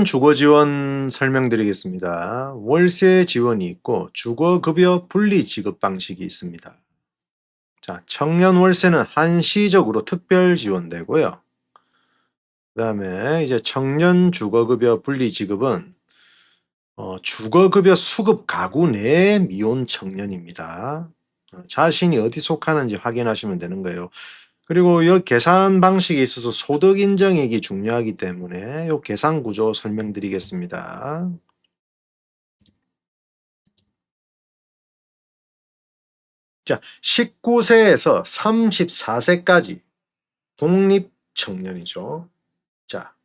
주거 지원 설명드리겠습니다. 월세 지원이 있고 주거급여 분리 지급 방식이 있습니다. 자, 청년 월세는 한시적으로 특별 지원되고요. 그 다음에 이제 청년 주거급여 분리 지급은 주거급여 수급 가구 내 미혼 청년입니다. 자신이 어디 속하는지 확인하시면 되는 거예요. 그리고 이 계산 방식에 있어서 소득 인정액이 중요하기 때문에 이 계산 구조 설명드리겠습니다. 자, 19세에서 34세까지 독립 청년이죠. 자,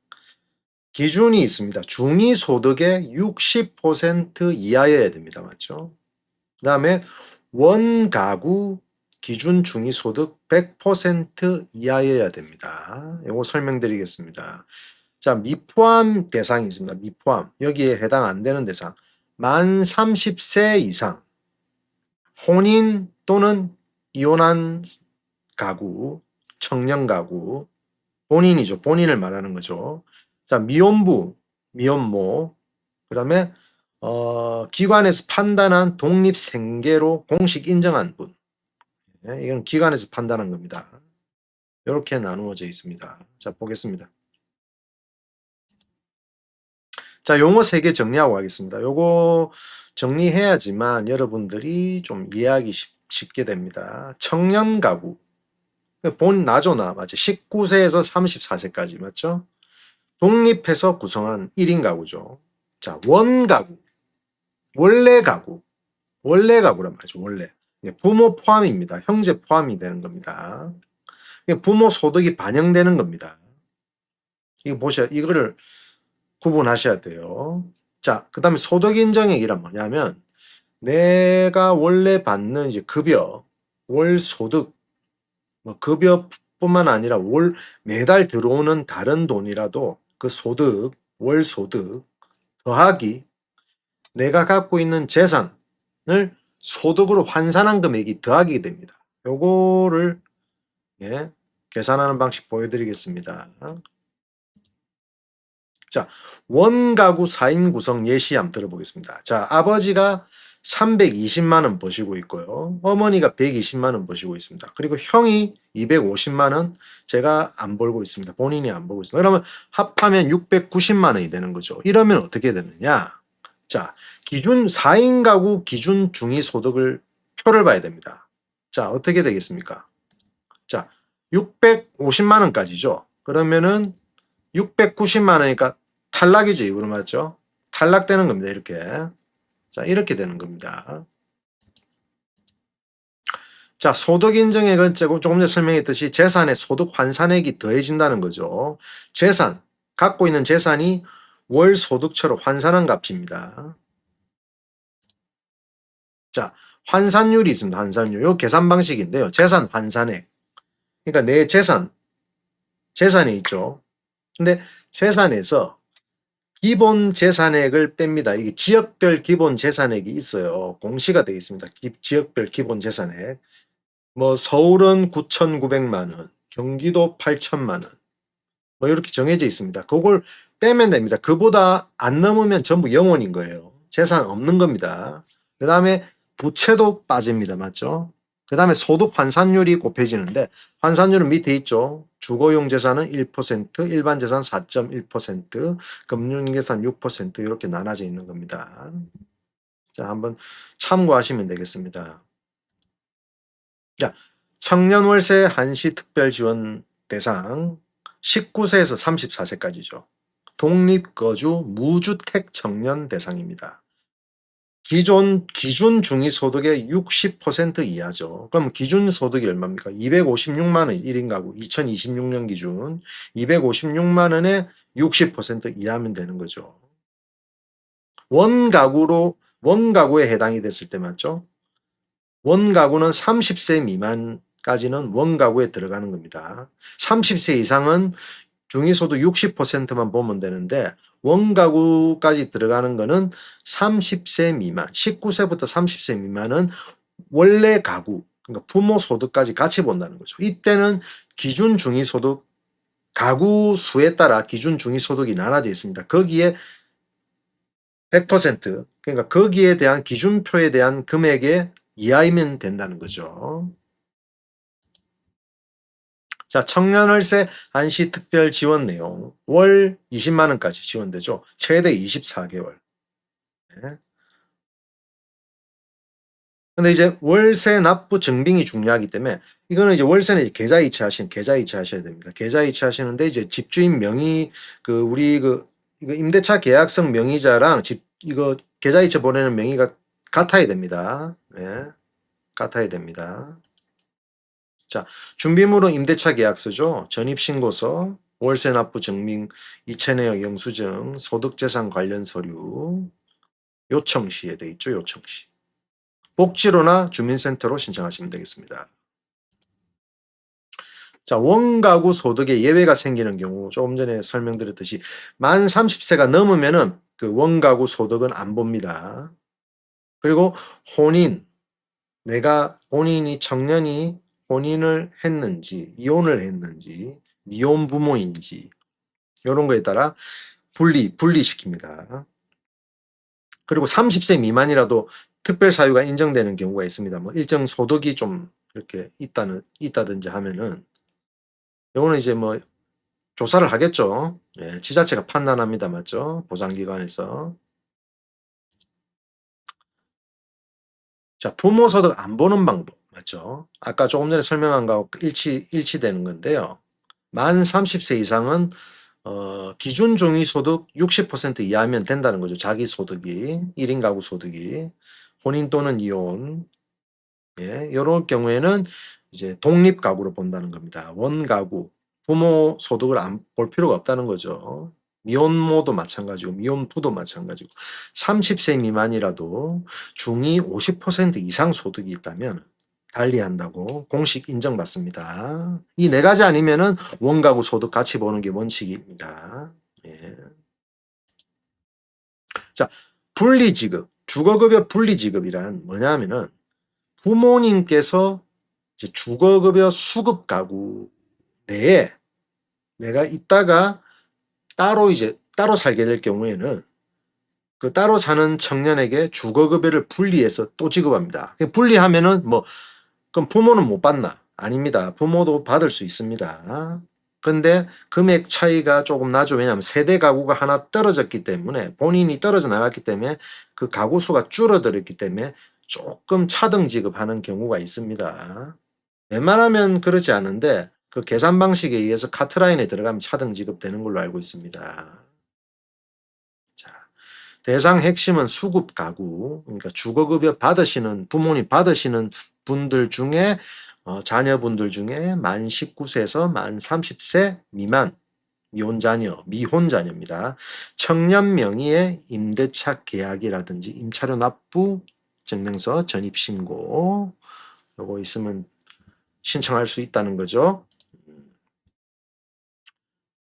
기준이 있습니다. 중위소득의 60% 이하여야 됩니다. 맞죠? 그 다음에 원가구 기준 중위소득 100% 이하여야 됩니다. 이거 설명드리겠습니다. 자, 미포함 대상이 있습니다. 미포함. 여기에 해당 안 되는 대상. 만 30세 이상 혼인 또는 이혼한 가구, 청년 가구, 본인이죠. 본인을 말하는 거죠. 자, 미혼부, 미혼모, 그 다음에 기관에서 판단한 독립생계로 공식 인정한 분. 네, 이건 기관에서 판단한 겁니다. 이렇게 나누어져 있습니다. 자, 보겠습니다. 자, 용어 3개 정리하고 가겠습니다. 요거 정리해야지만 여러분들이 좀 이해하기 쉽게 됩니다. 청년 가구. 나죠, 나. 맞죠? 19세에서 34세까지. 맞죠? 독립해서 구성한 1인 가구죠. 자, 원가구. 원래 가구. 원래 가구란 말이죠. 원래. 부모 포함입니다. 형제 포함이 되는 겁니다. 부모 소득이 반영되는 겁니다. 이거를 구분하셔야 돼요. 자, 그 다음에 소득 인정액이란 뭐냐면 내가 원래 받는 이제 급여, 월 소득, 급여뿐만 아니라 매달 들어오는 다른 돈이라도 그 소득, 월 소득 더하기 내가 갖고 있는 재산을 소득으로 환산한 금액이 더하게 됩니다. 요거를 계산하는 방식 보여드리겠습니다. 자, 원가구 4인 구성 예시 한번 들어보겠습니다. 자, 아버지가 320만원 버시고 있고요. 어머니가 120만원 버시고 있습니다. 그리고 형이 250만원, 제가 안 벌고 있습니다. 본인이 안 벌고 있습니다. 그러면 합하면 690만원이 되는 거죠. 이러면 어떻게 되느냐? 자, 기준 4인 가구 기준 중위소득을 표를 봐야 됩니다. 자, 어떻게 되겠습니까? 자, 650만원까지죠. 그러면은 690만원이니까 탈락이죠. 이거로 맞죠? 탈락되는 겁니다. 이렇게. 자, 이렇게 되는 겁니다. 자, 소득 인정액은 조금 전에 설명했듯이 재산의 소득 환산액이 더해진다는 거죠. 갖고 있는 재산이 월 소득처럼 환산한 값입니다. 자, 환산율이 있습니다. 환산율. 요 계산 방식인데요. 재산 환산액. 그러니까 내 재산이 있죠. 근데 재산에서 기본 재산액을 뺍니다. 이게 지역별 기본 재산액이 있어요. 공시가 되어 있습니다. 지역별 기본 재산액. 서울은 9,900만 원, 경기도 8천만 원. 이렇게 정해져 있습니다. 그걸 빼면 됩니다. 그보다 안 넘으면 전부 0원인 거예요. 재산 없는 겁니다. 그 다음에 부채도 빠집니다. 맞죠? 그 다음에 소득 환산율이 곱해지는데 환산율은 밑에 있죠. 주거용 재산은 1%, 일반 재산 4.1%, 금융계산 6% 이렇게 나눠져 있는 겁니다. 자, 한번 참고하시면 되겠습니다. 자, 청년월세 한시 특별지원 대상 19세에서 34세까지죠. 독립거주 무주택 청년 대상입니다. 기준 중위소득의 60% 이하죠. 그럼 기준 소득이 얼마입니까? 256만 원 1인 가구 2026년 기준 256만 원에 60% 이하면 되는 거죠. 원가구에 해당이 됐을 때 맞죠? 원가구는 30세 미만까지는 원가구에 들어가는 겁니다. 30세 이상은 중위소득 60%만 보면 되는데 원가구까지 들어가는 거는 30세 미만, 19세부터 30세 미만은 원래 가구, 그러니까 부모 소득까지 같이 본다는 거죠. 이때는 기준 중위소득 가구 수에 따라 기준 중위소득이 나눠져 있습니다. 거기에 100% 그러니까 거기에 대한 기준표에 대한 금액에 이하이면 된다는 거죠. 자, 청년월세 한시 특별 지원 내용. 월 20만 원까지 지원되죠. 최대 24개월. 네. 근데 이제 월세 납부 증빙이 중요하기 때문에 이거는 이제 월세는 이제 계좌이체 하셔야 됩니다. 계좌이체 하시는데 이제 집주인 명의 우리 이거 임대차 계약성 명의자랑 이거 계좌이체 보내는 명의가 같아야 됩니다. 예. 같아야 됩니다. 자, 준비물은 임대차 계약서죠. 전입신고서, 월세 납부 증명, 이체 내역 영수증, 소득재산 관련 서류, 요청시에 돼 있죠. 요청시. 복지로나 주민센터로 신청하시면 되겠습니다. 자, 원가구 소득에 예외가 생기는 경우 조금 전에 설명드렸듯이 만 30세가 넘으면은 그 원가구 소득은 안 봅니다. 그리고 본인이 청년이 혼인을 했는지 이혼을 했는지 미혼 부모인지 이런 거에 따라 분리시킵니다. 그리고 30세 미만이라도 특별 사유가 인정되는 경우가 있습니다. 뭐 일정 소득이 좀 이렇게 있다든지 하면은 요거는 이제 뭐 조사를 하겠죠. 예, 지자체가 판단합니다. 맞죠? 보장기관에서. 자, 부모 소득 안 보는 방법. 맞죠? 아까 조금 전에 설명한 거하고 일치되는 건데요. 만 30세 이상은 기준 중위소득 60% 이하면 된다는 거죠. 자기 소득이, 1인 가구 소득이. 혼인 또는 이혼. 예, 이런 경우에는 이제 독립 가구로 본다는 겁니다. 원 가구. 부모 소득을 안 볼 필요가 없다는 거죠. 미혼모도 마찬가지고 미혼부도 마찬가지고 30세 미만이라도 중위 50% 이상 소득이 있다면 달리한다고 공식 인정받습니다. 이 네 가지 아니면은 원가구 소득 같이 보는 게 원칙입니다. 예. 자, 분리지급, 주거급여 분리지급이란 뭐냐면은 부모님께서 이제 주거급여 수급 가구 내에 내가 있다가 따로 살게 될 경우에는 그 따로 사는 청년에게 주거급여를 분리해서 또 지급합니다. 분리하면은 뭐 그럼 부모는 못 받나? 아닙니다. 부모도 받을 수 있습니다. 근데 금액 차이가 조금 나죠. 왜냐하면 세대 가구가 하나 떨어졌기 때문에 본인이 떨어져 나갔기 때문에 그 가구 수가 줄어들었기 때문에 조금 차등 지급하는 경우가 있습니다. 웬만하면 그렇지 않은데 그 계산 방식에 의해서 카트라인에 들어가면 차등 지급되는 걸로 알고 있습니다. 자, 대상 핵심은 수급 가구, 그러니까 주거급여 부모님 받으시는 분들 중에 자녀분들 중에 만 19세에서 만 30세 미만 미혼 자녀입니다. 청년 명의의 임대차 계약이라든지 임차료 납부 증명서 전입신고 요거 있으면 신청할 수 있다는 거죠.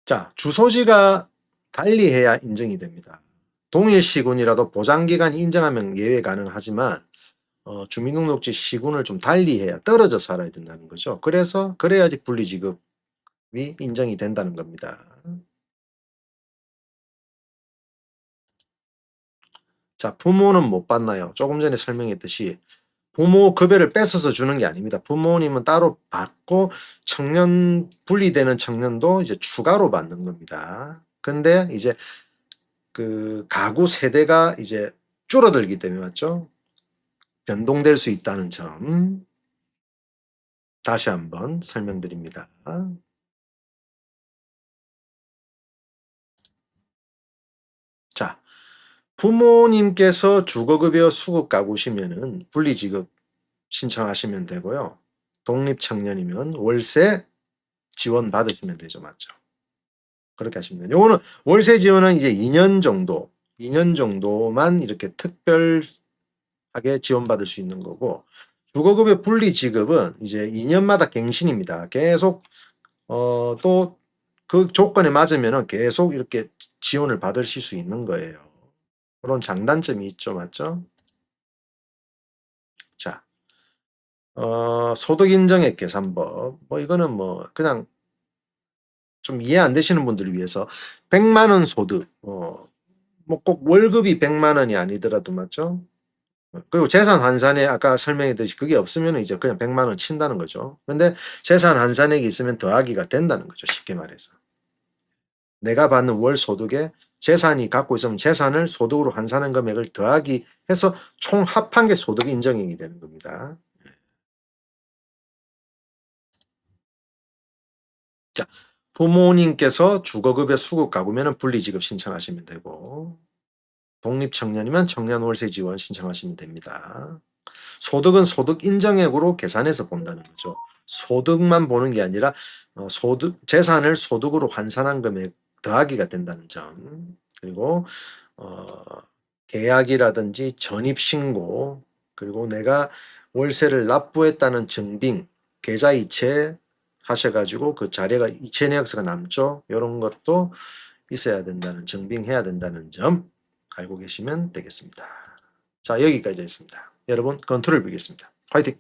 자, 주소지가 달리해야 인정이 됩니다. 동일 시군이라도 보장기관이 인정하면 예외 가능하지만 주민등록지 시군을 좀 달리해야 떨어져 살아야 된다는 거죠. 그래야지 분리지급이 인정이 된다는 겁니다. 자, 부모는 못 받나요? 조금 전에 설명했듯이 부모 급여를 뺏어서 주는 게 아닙니다. 부모님은 따로 받고 분리되는 청년도 이제 추가로 받는 겁니다. 근데 이제 그 가구 세대가 이제 줄어들기 때문에 맞죠? 변동될 수 있다는 점 다시 한번 설명드립니다. 자, 부모님께서 주거급여 수급 가구시면은 분리지급 신청하시면 되고요. 독립청년이면 월세 지원 받으시면 되죠. 맞죠? 그렇게 하시면 돼요. 요거는 월세 지원은 이제 2년 정도만 이렇게 특별하게 지원받을 수 있는 거고 주거급여 분리 지급은 이제 2년마다 갱신입니다. 계속 또 그 조건에 맞으면은 계속 이렇게 지원을 받으실 수 있는 거예요. 그런 장단점이 있죠. 맞죠? 자, 소득인정액 계산법. 뭐 이거는 뭐 그냥 좀 이해 안 되시는 분들을 위해서 100만 원 소득, 뭐 꼭 월급이 100만 원이 아니더라도 맞죠? 그리고 재산 환산에 아까 설명했듯이 그게 없으면 이제 그냥 100만 원 친다는 거죠. 근데 재산 환산액이 있으면 더하기가 된다는 거죠. 쉽게 말해서. 내가 받는 월 소득에 재산이 갖고 있으면 재산을 소득으로 환산한 금액을 더하기 해서 총 합한 게 소득 인정액이 되는 겁니다. 자, 부모님께서 주거급여 수급 가구면 분리지급 신청하시면 되고 독립청년이면 청년월세 지원 신청하시면 됩니다. 소득은 소득 인정액으로 계산해서 본다는 거죠. 소득만 보는 게 아니라 재산을 소득으로 환산한 금액 더하기가 된다는 점. 그리고 계약이라든지 전입신고 그리고 내가 월세를 납부했다는 증빙, 계좌이체 하셔가지고 그 자료가 이체 내역서가 남죠. 이런 것도 있어야 된다는, 증빙해야 된다는 점 알고 계시면 되겠습니다. 자, 여기까지 있습니다. 여러분, 컨트롤 빌겠습니다. 화이팅!